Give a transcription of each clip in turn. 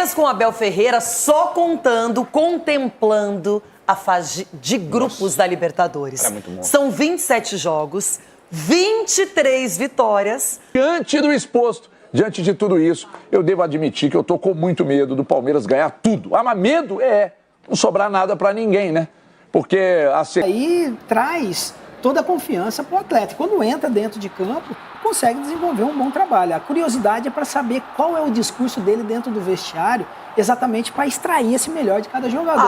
Palmeiras com Abel Ferreira só contemplando a fase de grupos da Libertadores. São 27 jogos, 23 vitórias. Diante do exposto, diante de tudo isso, eu devo admitir que eu tô com muito medo do Palmeiras ganhar tudo. Mas medo não sobrar nada para ninguém, né? Porque aí traz toda a confiança para o atleta. Quando entra dentro de campo, consegue desenvolver um bom trabalho. A curiosidade é para saber qual é o discurso dele dentro do vestiário, exatamente para extrair esse melhor de cada jogador.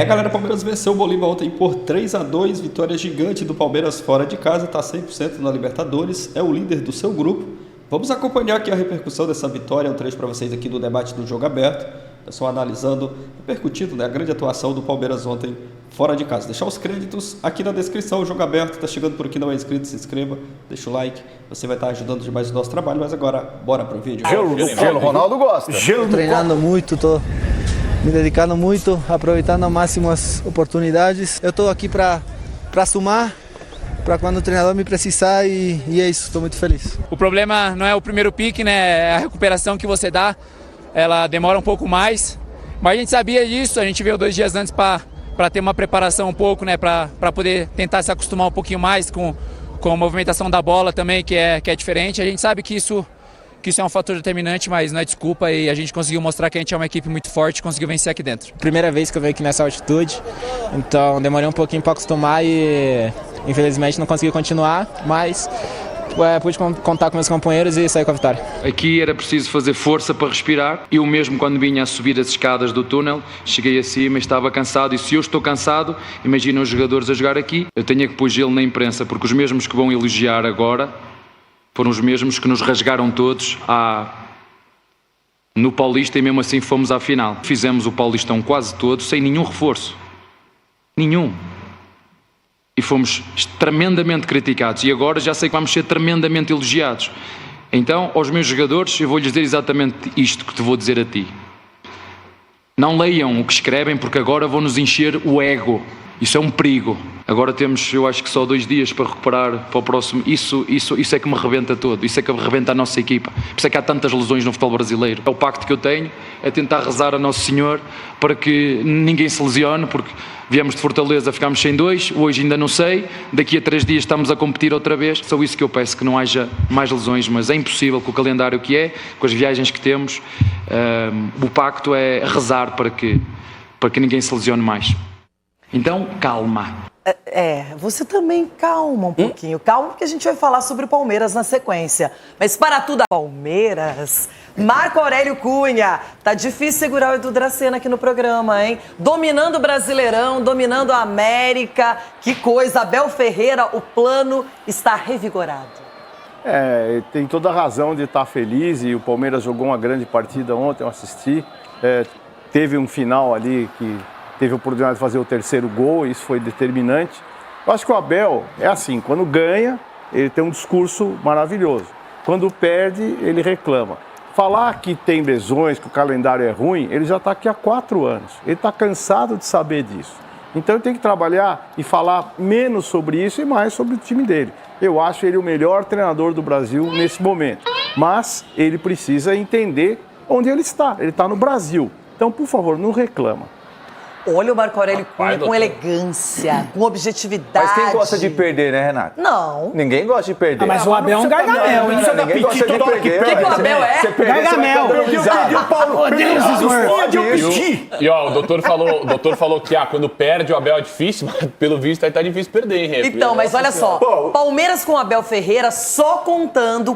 Galera, o Palmeiras venceu o Bolívar ontem por 3-2, vitória gigante do Palmeiras fora de casa, está 100% na Libertadores, é o líder do seu grupo. Vamos acompanhar aqui a repercussão dessa vitória, um trecho para vocês aqui do debate do Jogo Aberto. Pessoal analisando, repercutindo a grande atuação do Palmeiras ontem fora de casa. Deixar os créditos aqui na descrição, o Jogo Aberto. Está chegando por aqui, não é inscrito, se inscreva, deixa o like. Você vai estar ajudando demais o nosso trabalho, mas agora, bora pro vídeo. Gelo, Ronaldo gosta. Estou treinando muito, estou me dedicando muito, aproveitando ao máximo as oportunidades. Eu estou aqui para somar, para quando o treinador me precisar e é isso, estou muito feliz. O problema não é o primeiro pique, né? É a recuperação que você dá. Ela demora um pouco mais, mas a gente sabia disso, a gente veio 2 dias antes para ter uma preparação um pouco, né, para poder tentar se acostumar um pouquinho mais com a movimentação da bola também, que é diferente. A gente sabe que isso é um fator determinante, mas não é desculpa, e a gente conseguiu mostrar que a gente é uma equipe muito forte e conseguiu vencer aqui dentro. Primeira vez que eu venho aqui nessa altitude, então demorei um pouquinho para acostumar e infelizmente não consegui continuar, mas pude contar com meus companheiros e sair com a vitória. Aqui era preciso fazer força para respirar. Eu mesmo, quando vinha a subir as escadas do túnel, cheguei acima e estava cansado. E se eu estou cansado, imagina os jogadores a jogar aqui. Eu tenho que pôr gelo na imprensa, porque os mesmos que vão elogiar agora foram os mesmos que nos rasgaram todos no Paulista, e mesmo assim fomos à final. Fizemos o Paulistão quase todo sem nenhum reforço. Nenhum. E fomos tremendamente criticados. E agora já sei que vamos ser tremendamente elogiados. Então, aos meus jogadores, eu vou-lhes dizer exatamente isto que te vou dizer a ti. Não leiam o que escrevem, porque agora vão-nos encher o ego. Isso é um perigo. Agora temos, eu acho que só 2 dias para recuperar para o próximo. Isso é que me rebenta todo. Isso é que rebenta a nossa equipa. Por isso é que há tantas lesões no futebol brasileiro. É o pacto que eu tenho, é tentar rezar a Nosso Senhor para que ninguém se lesione, porque viemos de Fortaleza, ficámos sem 2, hoje ainda não sei, daqui a 3 dias estamos a competir outra vez. Só isso que eu peço, que não haja mais lesões, mas é impossível com o calendário que com as viagens que temos. O pacto é rezar para que ninguém se lesione mais. Então, calma. Você também calma um pouquinho. Calma, porque a gente vai falar sobre o Palmeiras na sequência. Mas para tudo, Palmeiras, Marco Aurélio Cunha. Tá difícil segurar o Edu Dracena aqui no programa, hein? Dominando o Brasileirão, dominando a América. Que coisa, Abel Ferreira, o plano está revigorado. Tem toda a razão de estar feliz, e o Palmeiras jogou uma grande partida ontem, eu assisti. Teve um final ali que teve a oportunidade de fazer o 3º gol, isso foi determinante. Eu acho que o Abel é assim, quando ganha, ele tem um discurso maravilhoso. Quando perde, ele reclama. Falar que tem lesões, que o calendário é ruim, ele já está aqui há 4 anos. Ele está cansado de saber disso. Então ele tem que trabalhar e falar menos sobre isso e mais sobre o time dele. Eu acho ele o melhor treinador do Brasil nesse momento. Mas ele precisa entender onde ele está. Ele está no Brasil. Então, por favor, não reclama. Olha o Marco Aurélio Cunha com elegância, com objetividade. Mas quem gosta de perder, né, Renato? Não. Ninguém gosta de perder. Mas o Abel é um gargamel, hein? Ninguém gosta de perder. O que o Abel é? Gargamel. E ó, o doutor falou que quando perde o Abel é difícil, mas pelo visto aí tá difícil perder, hein, Rê? Então, mas olha só, Palmeiras com Abel Ferreira só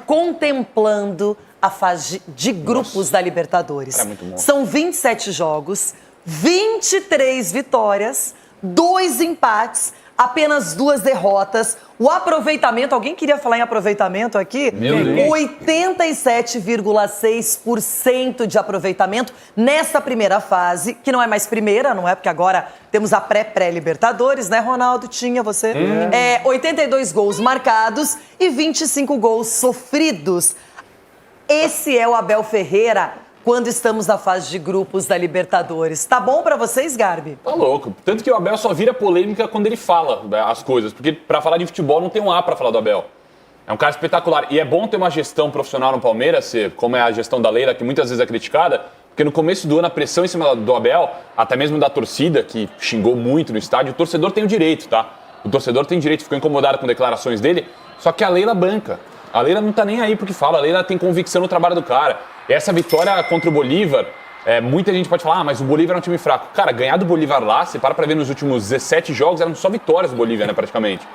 contemplando a fase de grupos da Libertadores. São 27 jogos, 23 vitórias, 2 empates, apenas 2 derrotas. O aproveitamento, alguém queria falar em aproveitamento aqui? 87,6% de aproveitamento nessa primeira fase, que não é mais primeira, não é? Porque agora temos a pré-Libertadores, né, Ronaldo? Tinha você? 82 gols marcados e 25 gols sofridos. Esse é o Abel Ferreira quando estamos na fase de grupos da Libertadores. Tá bom pra vocês, Garbi? Tá louco. Tanto que o Abel só vira polêmica quando ele fala as coisas. Porque pra falar de futebol não tem um A pra falar do Abel. É um cara espetacular. E é bom ter uma gestão profissional no Palmeiras, como é a gestão da Leila, que muitas vezes é criticada, Porque no começo do ano, a pressão em cima do Abel, até mesmo da torcida, que xingou muito no estádio, o torcedor tem o direito, tá? O torcedor tem direito, ficou incomodado com declarações dele, só que a Leila banca. A Leila não tá nem aí porque fala, a Leila tem convicção no trabalho do cara. E essa vitória contra o Bolívar, muita gente pode falar, mas o Bolívar é um time fraco. Cara, ganhar do Bolívar lá, você para pra ver nos últimos 17 jogos, eram só vitórias do Bolívar, né, praticamente.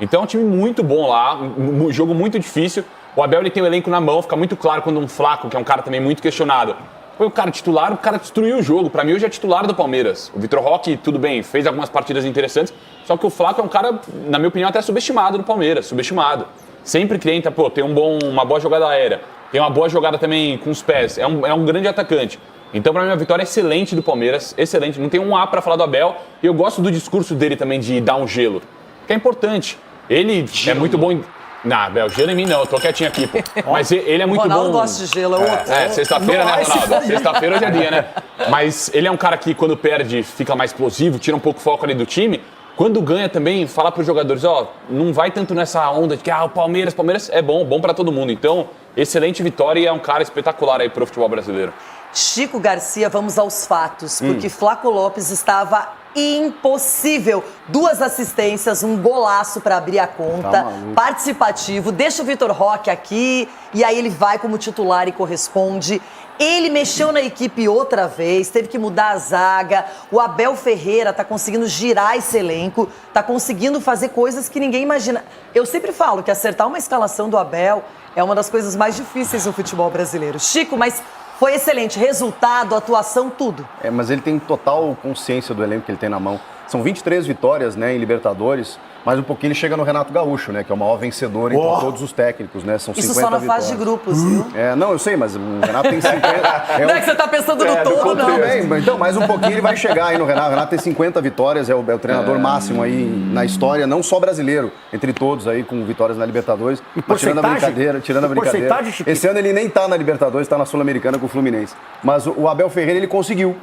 Então é um time muito bom lá, um jogo muito difícil. O Abel ele tem o elenco na mão, fica muito claro quando um Flaco, que é um cara também muito questionado, foi o cara titular, o cara destruiu o jogo. Pra mim hoje é titular do Palmeiras. O Vitor Roque, tudo bem, fez algumas partidas interessantes, só que o Flaco é um cara, na minha opinião, até subestimado no Palmeiras, subestimado. Sempre que entra, tem uma boa jogada aérea, tem uma boa jogada também com os pés, é um grande atacante. Então, pra mim, a vitória é excelente do Palmeiras, excelente. Não tem um A pra falar do Abel, e eu gosto do discurso dele também de dar um gelo, que é importante. Ele é muito bom em... Não, Abel, gelo em mim não, eu tô quietinho aqui, pô. Mas ele é muito bom... Ronaldo gosta de gelo, é outro. Sexta-feira, né, Ronaldo? Sexta-feira hoje é dia, né? Mas ele é um cara que, quando perde, fica mais explosivo, tira um pouco o foco ali do time. Quando ganha também, fala pros jogadores, não vai tanto nessa onda de que, o Palmeiras é bom pra todo mundo. Então, excelente vitória e é um cara espetacular aí pro futebol brasileiro. Chico Garcia, vamos aos fatos, porque Flaco Lopes estava impossível. 2 assistências, um golaço para abrir a conta, participativo, deixa o Vitor Roque aqui e aí ele vai como titular e corresponde. Ele mexeu na equipe outra vez, teve que mudar a zaga. O Abel Ferreira tá conseguindo girar esse elenco, tá conseguindo fazer coisas que ninguém imagina. Eu sempre falo que acertar uma escalação do Abel é uma das coisas mais difíceis no futebol brasileiro. Chico, mas foi excelente. Resultado, atuação, tudo. Mas ele tem total consciência do elenco que ele tem na mão. São 23 vitórias, né, em Libertadores, mas um pouquinho ele chega no Renato Gaúcho, né, que é o maior vencedor entre todos os técnicos, né? São 50 Isso só na fase de grupos, viu? Não, eu sei, mas o Renato tem 50... Não é que você tá pensando no todo, não. Bem, então, mais um pouquinho ele vai chegar aí no Renato. O Renato tem 50 vitórias, é o treinador máximo aí na história, não só brasileiro, entre todos aí, com vitórias na Libertadores. E mas tirando a brincadeira, esse ano ele nem tá na Libertadores, tá na Sul-Americana com o Fluminense. Mas o Abel Ferreira, ele conseguiu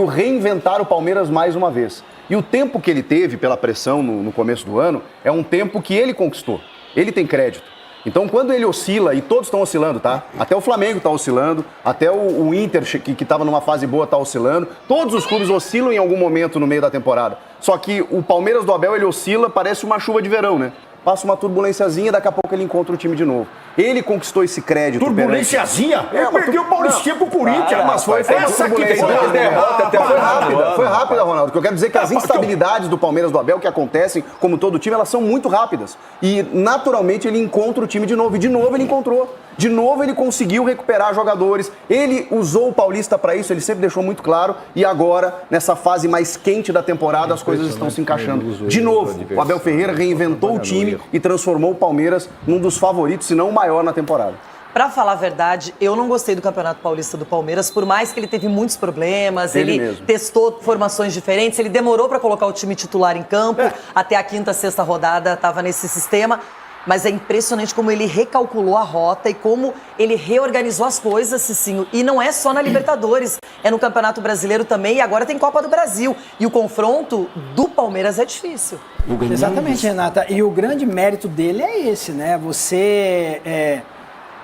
reinventar o Palmeiras mais uma vez. E o tempo que ele teve pela pressão no começo do ano é um tempo que ele conquistou. Ele tem crédito. Então, quando ele oscila, e todos estão oscilando, tá? Até o Flamengo está oscilando, até o Inter, que estava numa fase boa, está oscilando. Todos os clubes oscilam em algum momento no meio da temporada. Só que o Palmeiras do Abel, ele oscila, parece uma chuva de verão, né? Passa uma turbulênciazinha, daqui a pouco ele encontra o time de novo. Ele conquistou esse crédito. Turbulênciazinha? Ele perdeu o Paulistinha pro Corinthians. Mas foi essa que tem duas derrotas. Foi rápida, Ronaldo. O que eu quero dizer é que as instabilidades do Palmeiras do Abel que acontecem, como todo time, elas são muito rápidas. E, naturalmente, ele encontra o time de novo. E, de novo, ele encontrou. De novo, ele conseguiu recuperar jogadores. Ele usou o Paulista para isso, ele sempre deixou muito claro. E agora, nessa fase mais quente da temporada, as coisas estão se encaixando. De novo, o Abel Ferreira reinventou o time e transformou o Palmeiras num dos favoritos, se não o maior na temporada. Pra falar a verdade, eu não gostei do Campeonato Paulista do Palmeiras, por mais que ele teve muitos problemas, ele testou formações diferentes, ele demorou pra colocar o time titular em campo, até a 5ª, 6ª rodada tava nesse sistema. Mas é impressionante como ele recalculou a rota e como ele reorganizou as coisas, Cicinho. E não é só na Libertadores, é no Campeonato Brasileiro também, e agora tem Copa do Brasil. E o confronto do Palmeiras é difícil. Exatamente, Renata. E o grande mérito dele é esse, né? Você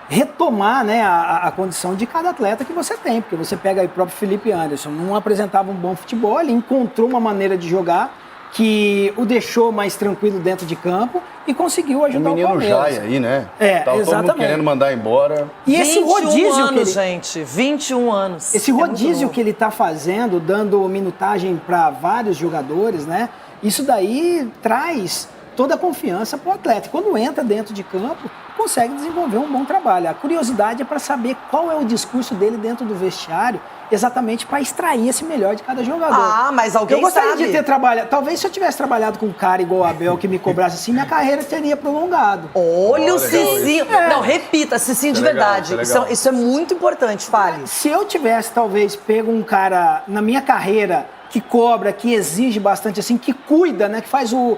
retomar, né, a condição de cada atleta que você tem. Porque você pega aí o próprio Felipe Anderson, não apresentava um bom futebol, ele encontrou uma maneira de jogar que o deixou mais tranquilo dentro de campo e conseguiu ajudar o Palmeiras. O menino Jai aí, né? Exatamente. Todo mundo querendo mandar embora. E esse rodízio anos, que ele... gente, 21 anos. Esse rodízio que ele tá fazendo, dando minutagem para vários jogadores, né? Isso daí traz toda a confiança pro atleta. Quando entra dentro de campo, consegue desenvolver um bom trabalho. A curiosidade é para saber qual é o discurso dele dentro do vestiário, exatamente para extrair esse melhor de cada jogador. Mas alguém sabe. Eu gostaria de ter trabalhado... Talvez se eu tivesse trabalhado com um cara igual o Abel, que me cobrasse assim, minha carreira teria prolongado. Olha o Cicinho. Não, repita, Cicinho de verdade. Isso é muito importante, fale. Se eu tivesse, talvez, pego um cara na minha carreira que cobra, que exige bastante, assim, que cuida, né, que faz o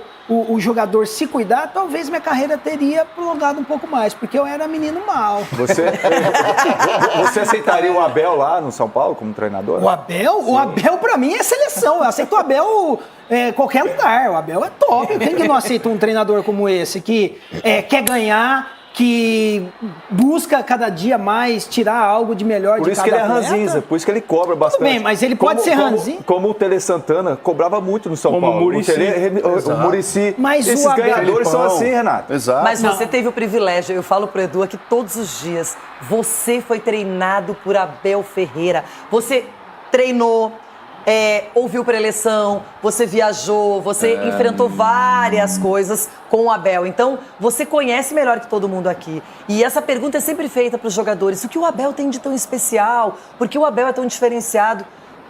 jogador se cuidar, talvez minha carreira teria prolongado um pouco mais, porque eu era menino mau. Você aceitaria o Abel lá no São Paulo como treinador? O Abel? Sim. O Abel, pra mim, é seleção. Eu aceito o Abel em qualquer lugar. O Abel é top. Quem que não aceita um treinador como esse, que quer ganhar, que busca cada dia mais tirar algo de melhor Por de isso cada que ele é atleta. ranzinza, por isso que ele cobra bastante. Tudo bem, mas ele pode ser ranzinza. Como o Tele Santana cobrava muito no São Como Paulo. o Muricy. O Muricy. Mas esses o Abel- ganhadores são assim, Renato. Exato. Mas você teve o privilégio, eu falo pro Edu aqui todos os dias, você foi treinado por Abel Ferreira. Você treinou, ouviu preleção, você viajou, você enfrentou várias coisas com o Abel. Então, você conhece melhor que todo mundo aqui. E essa pergunta é sempre feita para os jogadores. O que o Abel tem de tão especial? Por que o Abel é tão diferenciado?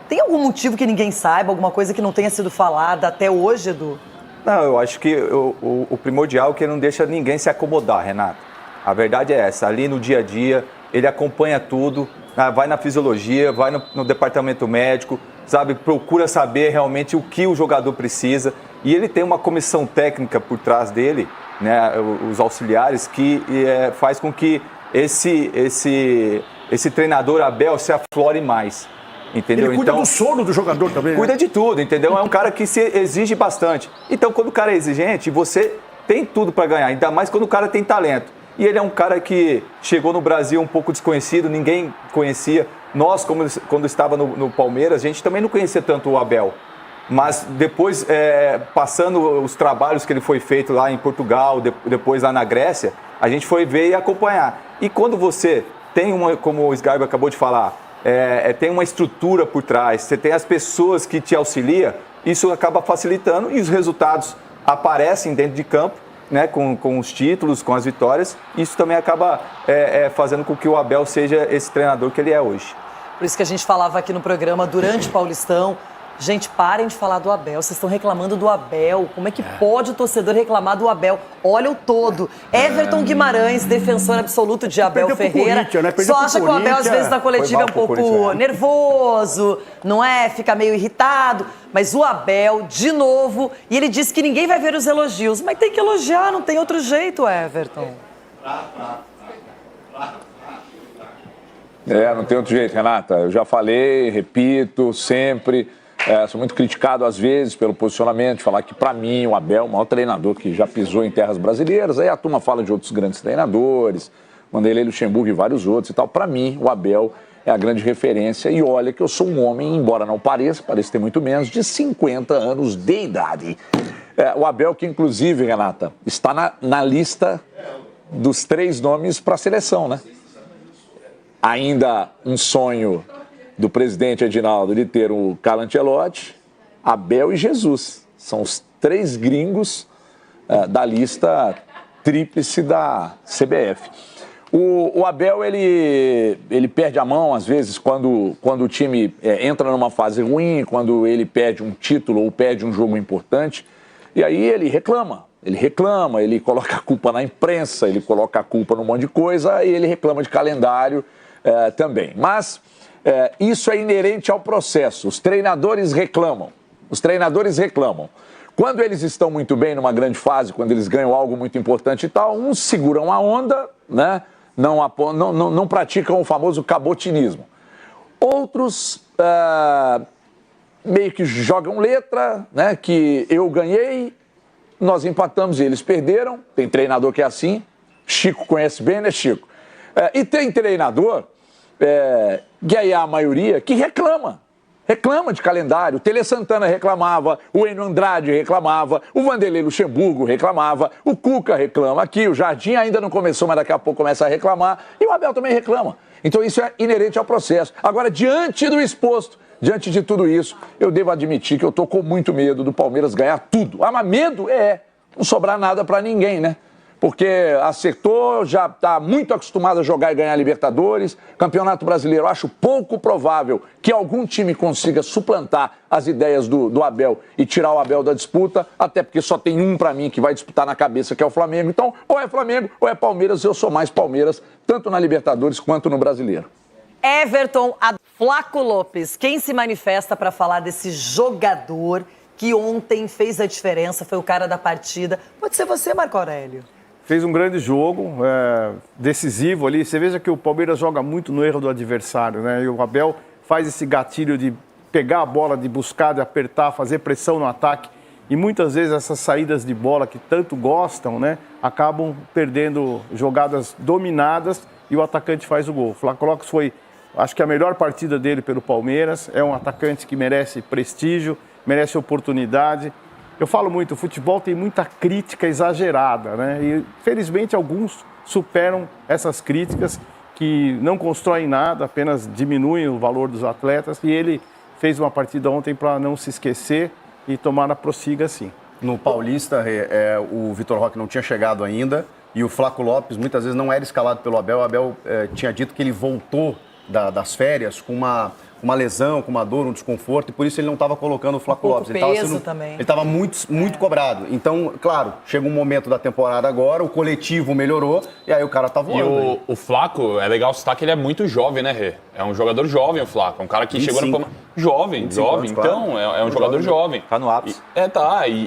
Tem algum motivo que ninguém saiba? Alguma coisa que não tenha sido falada até hoje, Edu? Não, eu acho que o primordial é que ele não deixa ninguém se acomodar, Renato. A verdade é essa, ali no dia a dia, ele acompanha tudo, vai na fisiologia, vai no departamento médico, sabe, procura saber realmente o que o jogador precisa. E ele tem uma comissão técnica por trás dele, né, os auxiliares, que faz com que esse treinador Abel se aflore mais. Entendeu? Ele cuida então, do sono do jogador também, cuida né? de tudo, entendeu? É um cara que se exige bastante. Então, quando o cara é exigente, você tem tudo para ganhar, ainda mais quando o cara tem talento. E ele é um cara que chegou no Brasil um pouco desconhecido, ninguém conhecia. Nós, quando estava no Palmeiras, a gente também não conhecia tanto o Abel. Mas depois, passando os trabalhos que ele foi feito lá em Portugal, depois lá na Grécia, a gente foi ver e acompanhar. E quando você tem como o Sgarbi acabou de falar, tem uma estrutura por trás, você tem as pessoas que te auxiliam, isso acaba facilitando e os resultados aparecem dentro de campo, né, com os títulos, com as vitórias. Isso também acaba fazendo com que o Abel seja esse treinador que ele é hoje. Por isso que a gente falava aqui no programa, durante o Paulistão, gente, parem de falar do Abel, vocês estão reclamando do Abel. Como é que pode o torcedor reclamar do Abel? Olha o todo. Everton Guimarães, defensor absoluto de Abel Perdeu pro Ferreira, Corinthians, né? Perdeu só pro acha que o Abel, às Corinthians. vezes, na coletiva é um Foi mal pro pouco Corinthians, nervoso, não é? Fica meio irritado. Mas o Abel, de novo, e ele disse que ninguém vai ver os elogios. Mas tem que elogiar, não tem outro jeito, Everton. Não tem outro jeito, Renata. Eu já falei, repito, sempre. Sou muito criticado às vezes pelo posicionamento, de falar que, para mim, o Abel é o maior treinador que já pisou em terras brasileiras. Aí a turma fala de outros grandes treinadores, Vanderlei Luxemburgo e vários outros e tal. Para mim, o Abel é a grande referência. E olha que eu sou um homem, embora não pareça ter muito menos, de 50 anos de idade. O Abel, que inclusive, Renata, está na lista dos 3 nomes para a seleção, né? Ainda um sonho do presidente Edinaldo de ter o Carlo Ancelotti, Abel e Jesus. São os 3 gringos da lista tríplice da CBF. O Abel, ele perde a mão, às vezes, quando o time entra numa fase ruim, quando ele perde um título ou perde um jogo importante, e aí ele reclama, ele coloca a culpa na imprensa, ele coloca a culpa num monte de coisa, e ele reclama de calendário também. Mas isso é inerente ao processo, os treinadores reclamam. Quando eles estão muito bem numa grande fase, quando eles ganham algo muito importante e tal, uns seguram a onda, né? Não praticam o famoso cabotinismo. Outros meio que jogam letra, né? Que eu ganhei, nós empatamos e eles perderam. Tem treinador que é assim, Chico conhece bem, né, Chico? E tem treinador, que aí é a maioria, que reclama de calendário. O Tele Santana reclamava, o Enio Andrade reclamava, o Vanderlei Luxemburgo reclamava, o Cuca reclama aqui, o Jardim ainda não começou, mas daqui a pouco começa a reclamar, e o Abel também reclama. Então isso é inerente ao processo. Agora, diante do exposto, diante de tudo isso, eu devo admitir que eu estou com muito medo do Palmeiras ganhar tudo. Mas medo não sobrar nada para ninguém, né? Porque acertou, já está muito acostumado a jogar e ganhar Libertadores. Campeonato Brasileiro, acho pouco provável que algum time consiga suplantar as ideias do Abel e tirar o Abel da disputa, até porque só tem um para mim que vai disputar na cabeça, que é o Flamengo. Então, ou é Flamengo ou é Palmeiras, eu sou mais Palmeiras, tanto na Libertadores quanto no Brasileiro. Everton, Flaco Lopes, quem se manifesta para falar desse jogador que ontem fez a diferença, foi o cara da partida? Pode ser você, Marco Aurélio. Fez um grande jogo, decisivo ali. Você veja que o Palmeiras joga muito no erro do adversário, né? E o Abel faz esse gatilho de pegar a bola, de buscar, de apertar, fazer pressão no ataque. E muitas vezes essas saídas de bola que tanto gostam, né, acabam perdendo jogadas dominadas e o atacante faz o gol. O Flávio Lopes foi, acho que a melhor partida dele pelo Palmeiras. É um atacante que merece prestígio, merece oportunidade. Eu falo muito, o futebol tem muita crítica exagerada, né? E felizmente alguns superam essas críticas que não constroem nada, apenas diminuem o valor dos atletas. E ele fez uma partida ontem para não se esquecer e tomara prossiga assim. No Paulista, o Vitor Roque não tinha chegado ainda e o Flávio Lopes muitas vezes não era escalado pelo Abel. O Abel tinha dito que ele voltou das férias com uma lesão, com uma dor, um desconforto, e por isso ele não estava colocando o Flávio Lopes. Ele estava muito cobrado. Então, claro, chega um momento da temporada agora, o coletivo melhorou, e aí o cara tá voando. E o Flaco, é legal citar que ele é muito jovem, né, Rê? É um jogador jovem, o Flaco. É um cara que chegou no... Jovem. Anos, então, claro. É um jogador jovem. Tá no ápice.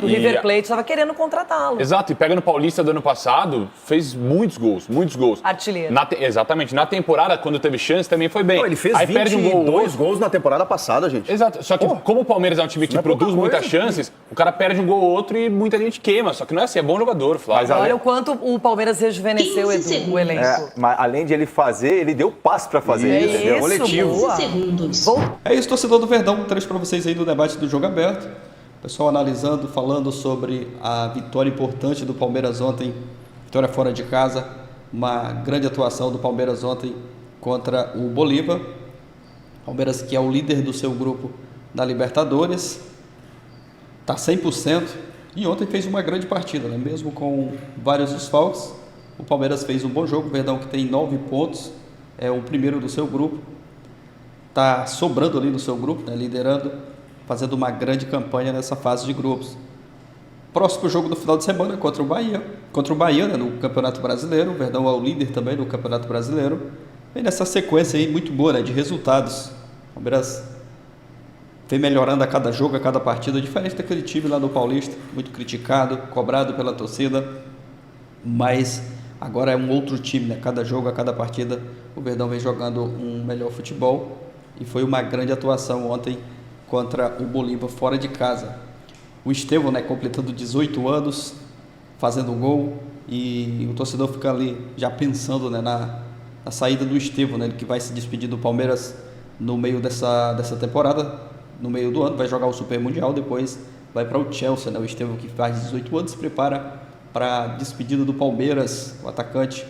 O River Plate estava querendo contratá-lo. Exato, e pega no Paulista do ano passado, fez muitos gols. Artilheiro. Exatamente. Na temporada, quando teve chance, também foi bem. Não, ele fez 22 gols na temporada passada, gente. Exato, só que como o Palmeiras é um time que produz muitas chances, o cara perde um gol ou outro e muita gente queima. Só que não é assim, é bom jogador, Flávio. Olha o quanto o Palmeiras rejuvenesceu, Edu, o elenco. Mas além de ele fazer, ele deu passe pra fazer. Isso, coletivo. Boa. É isso, torcedor do Verdão, 3 para vocês aí do debate do Jogo Aberto. Pessoal analisando, falando sobre a vitória importante do Palmeiras ontem, vitória fora de casa, uma grande atuação do Palmeiras ontem contra o Bolívar. Palmeiras que é o líder do seu grupo da Libertadores, está 100% e ontem fez uma grande partida, né? Mesmo com vários desfalques. O Palmeiras fez um bom jogo, o Verdão que tem 9 pontos, é o primeiro do seu grupo. Está sobrando ali no seu grupo, né, liderando, fazendo uma grande campanha nessa fase de grupos. Próximo jogo do final de semana contra o Bahia, né, no Campeonato Brasileiro. O Verdão é o líder também do Campeonato Brasileiro. Vem nessa sequência aí muito boa, né, de resultados. O Palmeiras vem melhorando a cada jogo, a cada partida, diferente daquele time lá do Paulista, muito criticado, cobrado pela torcida, mas agora é um outro time, né? Cada jogo, a cada partida, o Verdão vem jogando um melhor futebol. E foi uma grande atuação ontem contra o Bolívar fora de casa. O Estevão, né, completando 18 anos, fazendo um gol, e o torcedor fica ali já pensando, né, na saída do Estevão, né, que vai se despedir do Palmeiras no meio dessa temporada, no meio do ano, vai jogar o Super Mundial, depois vai para o Chelsea, né, o Estevão que faz 18 anos se prepara para a despedida do Palmeiras, o atacante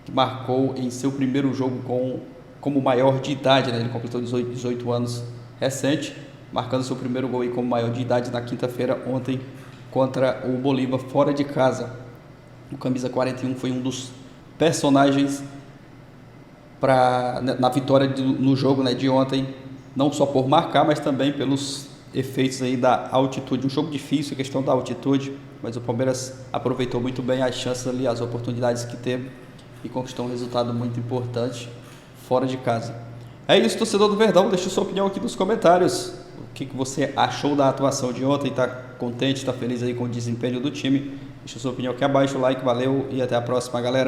que marcou em seu primeiro jogo como maior de idade, né? Ele completou 18 anos recente, marcando seu primeiro gol aí como maior de idade na quinta-feira, ontem, contra o Bolívar, fora de casa. O camisa 41 foi um dos personagens na vitória no jogo, né, de ontem, não só por marcar, mas também pelos efeitos aí da altitude. Um jogo difícil, a questão da altitude, mas o Palmeiras aproveitou muito bem as chances ali, as oportunidades que teve e conquistou um resultado muito importante fora de casa. É isso, torcedor do Verdão, deixa sua opinião aqui nos comentários. O que você achou da atuação de ontem? Está contente, está feliz aí com o desempenho do time? Deixa sua opinião aqui abaixo, like, valeu e até a próxima, galera.